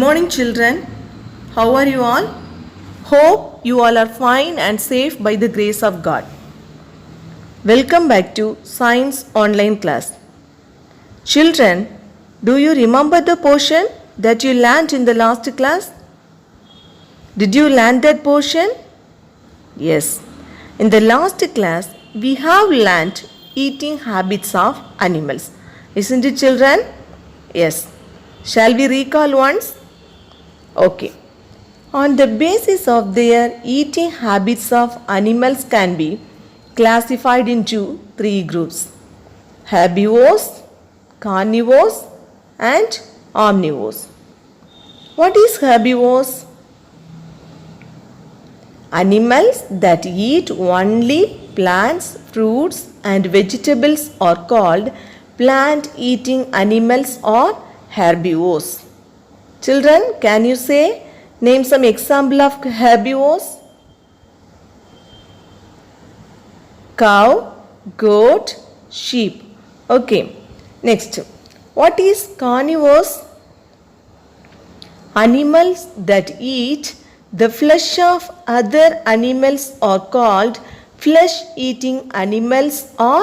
morning, children. How are you all? Hope you all are fine and safe by the grace of God. Welcome back to Science Online class. Children, do you remember the portion that you learned in the last class? Did you learn that portion? Yes. In the last class, we have learnt eating habits of animals. Isn't it, children? Yes. Shall we recall once? Okay. On the basis of their eating habits of animals can be classified into three groups: herbivores, carnivores and omnivores. What is herbivores? Animals that eat only plants, fruits and vegetables are called plant-eating animals or herbivores. Children, can you name some example of herbivores? Cow, goat, sheep. Okay. Next, what is carnivores? Animals that eat the flesh of other animals are called flesh-eating animals or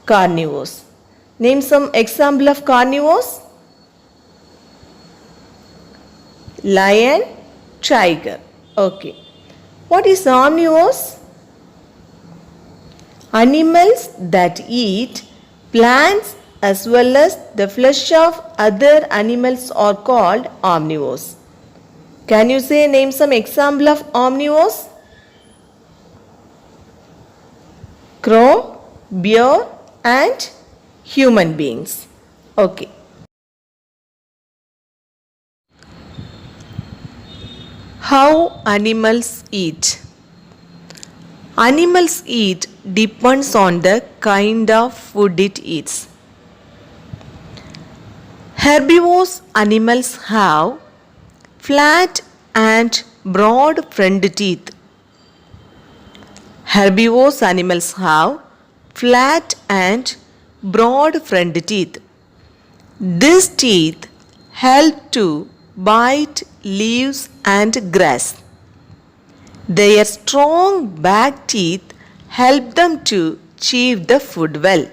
carnivores. Name some example of carnivores. Lion, tiger. Okay. What is omnivores? Animals that eat plants as well as the flesh of other animals are called omnivores. Can you name some example of omnivores? Crow, bear and human beings. Okay. How animals eat? Animals eat depends on the kind of food it eats. Herbivorous animals have flat and broad front teeth. Herbivorous animals have flat and broad front teeth. These teeth help to bite leaves and grass. Their strong back teeth help them to chew the food well.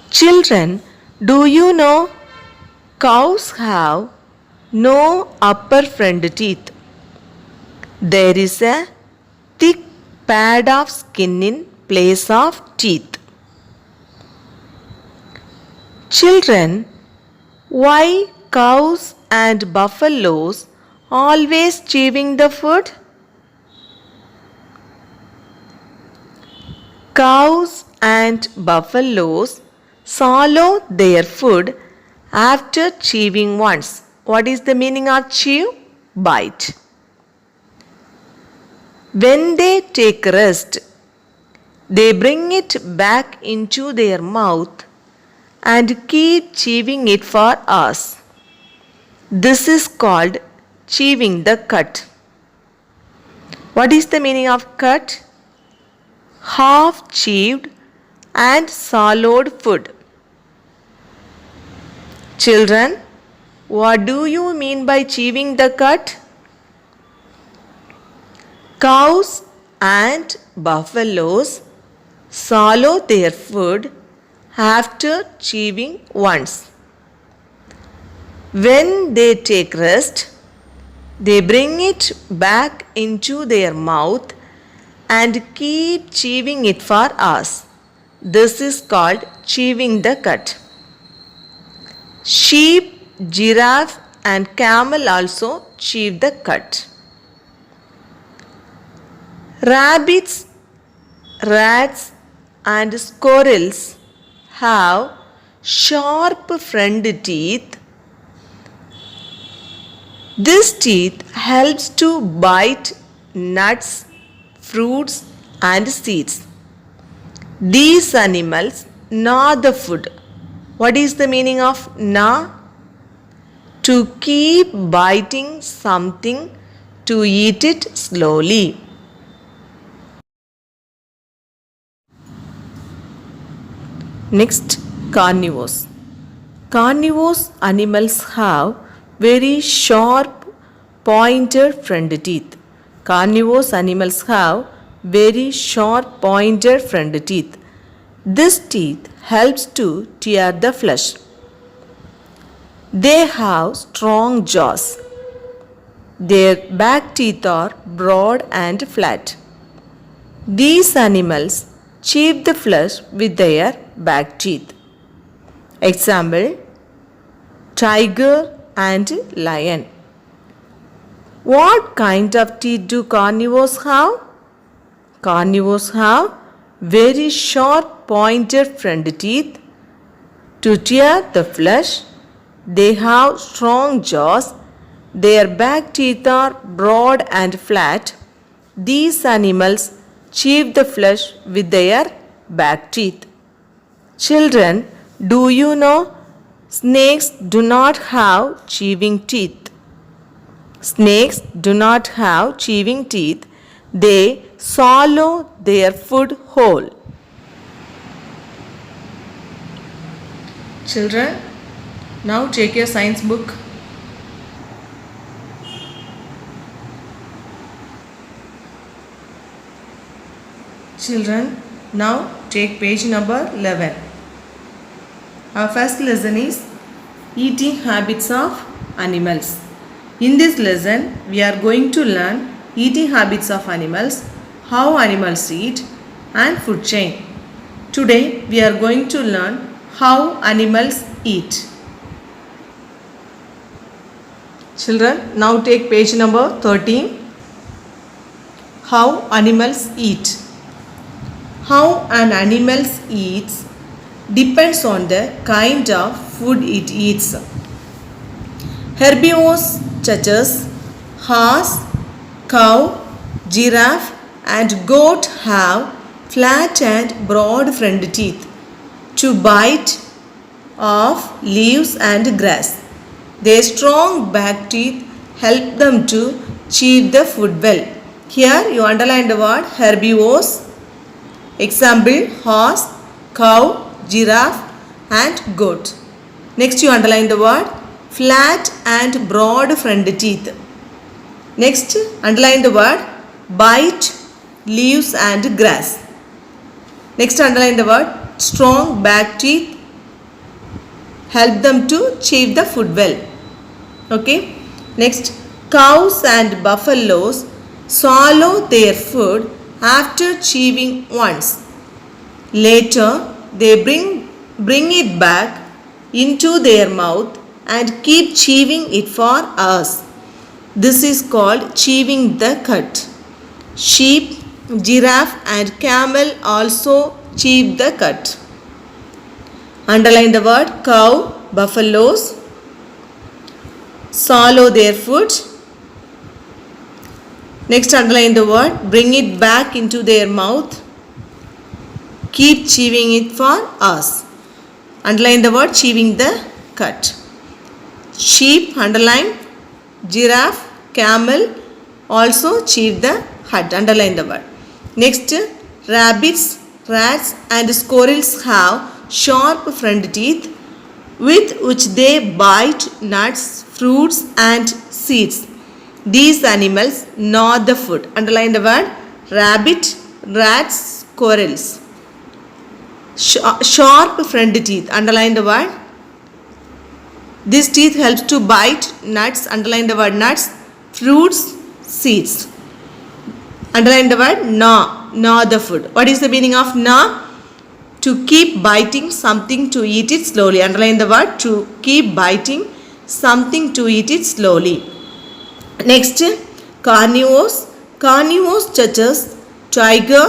Children, do you know cows have no upper front teeth? There is a thick pad of skin in place of teeth. Children, why cows and buffaloes always chewing the food? Cows and buffaloes swallow their food after chewing once. What is the meaning of chew? Bite. When they take rest, they bring it back into their mouth and keep chewing it for hours. This is called chewing the cud. What is the meaning of cud? Half chewed and swallowed food. Children, what do you mean by chewing the cud? Cows and buffaloes swallow their food after chewing once. When they take rest, they bring it back into their mouth and keep chewing it for hours. This is called chewing the cud. Sheep, giraffe and camel also chew the cud. Rabbits, rats and squirrels have sharp front teeth. This teeth helps to bite nuts, fruits and seeds. These animals gnaw the food. What is the meaning of gnaw? To keep biting something to eat it slowly. Next, carnivores. Carnivorous animals have very sharp pointed front teeth. Carnivorous animals have very sharp pointed front teeth. This teeth helps to tear the flesh. They have strong jaws. Their back teeth are broad and flat. These animals chew the flesh with their back teeth. Example: tiger and lion. What kind of teeth do carnivores have? Carnivores have very sharp pointed front teeth to tear the flesh. They have strong jaws. Their back teeth are broad and flat. These animals chew the flesh with their back teeth. Children, do you know snakes do not have chewing teeth? Snakes do not have chewing teeth. They swallow their food whole. Children, now take your science book. Children, now take page number 11. Our first lesson is eating habits of animals. In this lesson, we are going to learn eating habits of animals, how animals eat, and food chain. Today, we are going to learn how animals eat. Children, now take page number 13. How animals eat. How an animal eats depends on the kind of food it eats. Herbivores such as horse, cow, giraffe and goat have flat and broad front teeth to bite off leaves and grass. Their strong back teeth help them to chew the food well. Here you underline the word herbivores. Example: horse, cow, giraffe and goat. Next you underline the word flat and broad front teeth. Next underline the word bite leaves and grass. Next underline the word strong back teeth help them to chew the food well. Okay. Next, cows and buffaloes swallow their food after chewing once. Later they bring it back into their mouth and keep chewing it for hours. This is called chewing the cud. Sheep, giraffe and camel also chew the cud. Underline the word cow, buffaloes swallow their food. Next underline the word bring it back into their mouth. Keep chewing it for hours. Underline the word chewing the cud. Sheep underline, giraffe, camel also chew the cud. Underline the word. Next, rabbits, rats and squirrels have sharp front teeth with which they bite nuts, fruits and seeds. These animals gnaw the food. Underline the word rabbit, rats, squirrels. Sharp front teeth. Underline the word. This teeth helps to bite nuts. Underline the word nuts, fruits, seeds. Underline the word gnaw. Gnaw the food. What is the meaning of gnaw? To keep biting something to eat it slowly. Underline the word to keep biting something to eat it slowly. Next, carnivores. Carnivores such as tiger,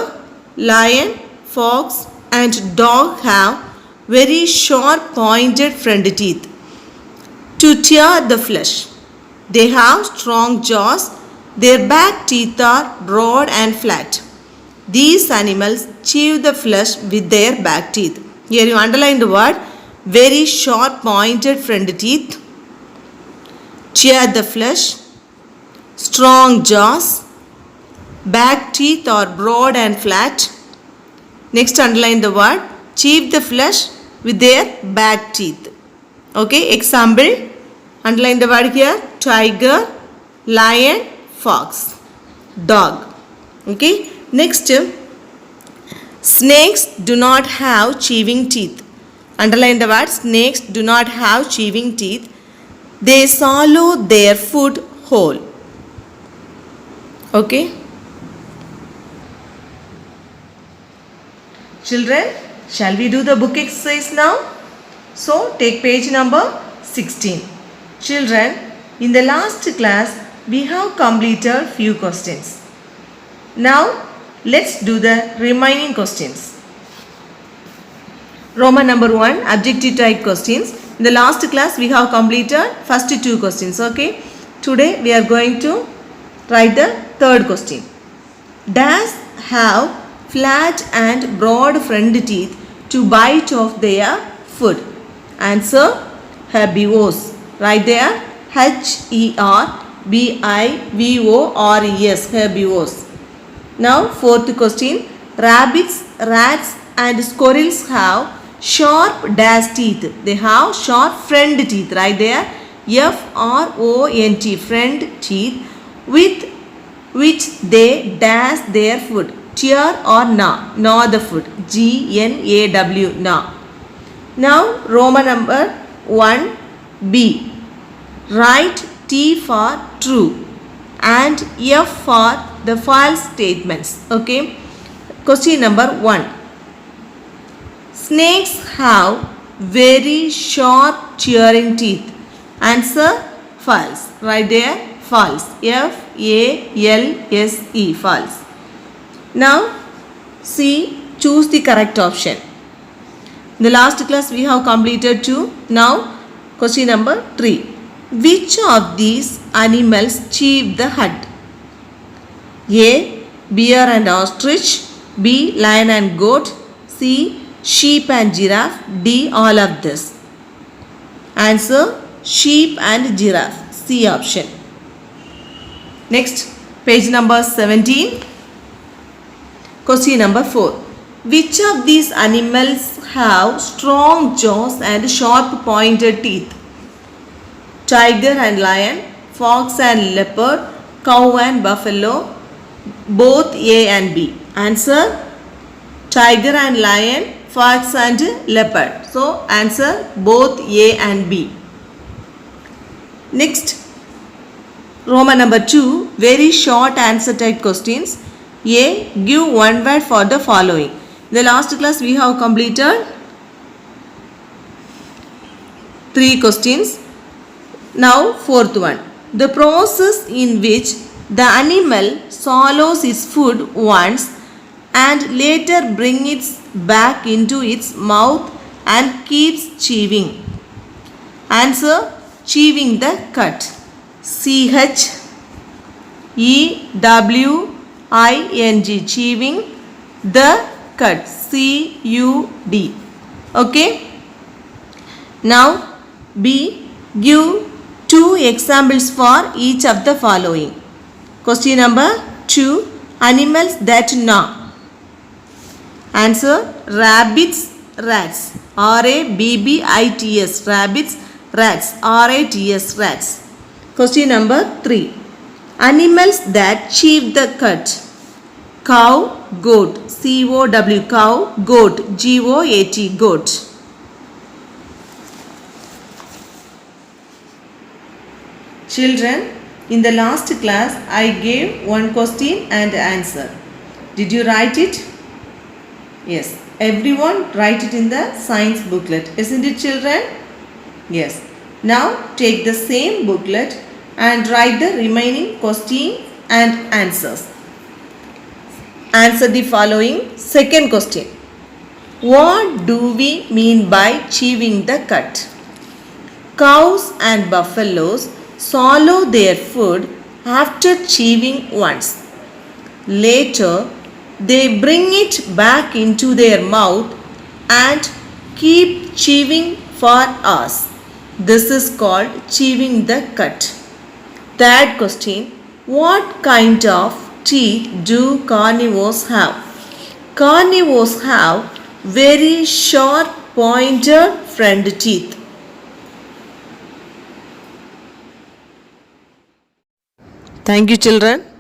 lion, fox and dog have very sharp pointed front teeth to tear the flesh. They have strong jaws. Their back teeth are broad and flat. These animals chew the flesh with their back teeth. Here you underline the word very sharp pointed front teeth, tear the flesh, strong jaws, back teeth are broad and flat. Next underline the word chew the flesh with their back teeth. Okay, example: Underline the word here. Tiger, lion, fox, dog. Okay. Next, snakes do not have chewing teeth. Underline the word. Snakes do not have chewing teeth. They swallow their food whole. Okay. Children, shall we do the book exercise now? So, take page number 16. Children, in the last class, we have completed few questions. Now, let's do the remaining questions. Roman number 1, objective type questions. In the last class, we have completed first 2 questions. Okay. Today, we are going to write the third question. Does have flat and broad front teeth to bite off their food? Answer, herbivores. Right there, Herbivores, herbivores. Now, fourth question. Rabbits, rats and squirrels have sharp dash teeth. They have sharp front teeth. Right there, front, front teeth, with which they dash their food. Tear or gnaw the food. Gnaw, gnaw. Now, Roman number 1b. Write T for true and F for the false statements. Okay. Question number 1. Snakes have very sharp tearing teeth. Answer, false. Right there, false. False. False. Now, C. Choose the correct option. In the last class, we have completed 2. Now, question number 3. Which of these animals chew the cud? A. Bear and ostrich. B. Lion and goat. C. Sheep and giraffe. D. All of this. Answer, sheep and giraffe. C option. Next, page number 17. Question number 4. Which of these animals have strong jaws and sharp pointed teeth? Tiger and lion, fox and leopard, cow and buffalo, both A and B. Answer, tiger and lion, fox and leopard. So, answer both A and B. Next, Roman number 2, very short answer type questions. A. Give one word for the following. In the last class, we have completed 3 questions. Now, fourth one. The process in which the animal swallows its food once and later brings it back into its mouth and keeps chewing. Answer, chewing the cud. CHEWING, chewing the cud. CUD. Okay. Now, B. Give 2 examples for each of the following. Question number 2. Animals that gnaw. Answer, rabbits, rats. RABBITS, rabbits, rats. RATS, rats. Question number 3. Animals that chew the cud. Cow, goat. COW, cow, goat. GOAT, goat. Children, in the last class, I gave one question and answer. Did you write it? Yes. Everyone write it in the science booklet. Isn't it, children? Yes. Now, take the same booklet and write the remaining question and answers. Answer the following. Second question. What do we mean by chewing the cud? Cows and buffaloes swallow their food after chewing once. Later, they bring it back into their mouth and keep chewing for hours. This is called chewing the cud. Third question. What kind of teeth do carnivores have? Carnivores have very sharp pointed front teeth. Thank you, children.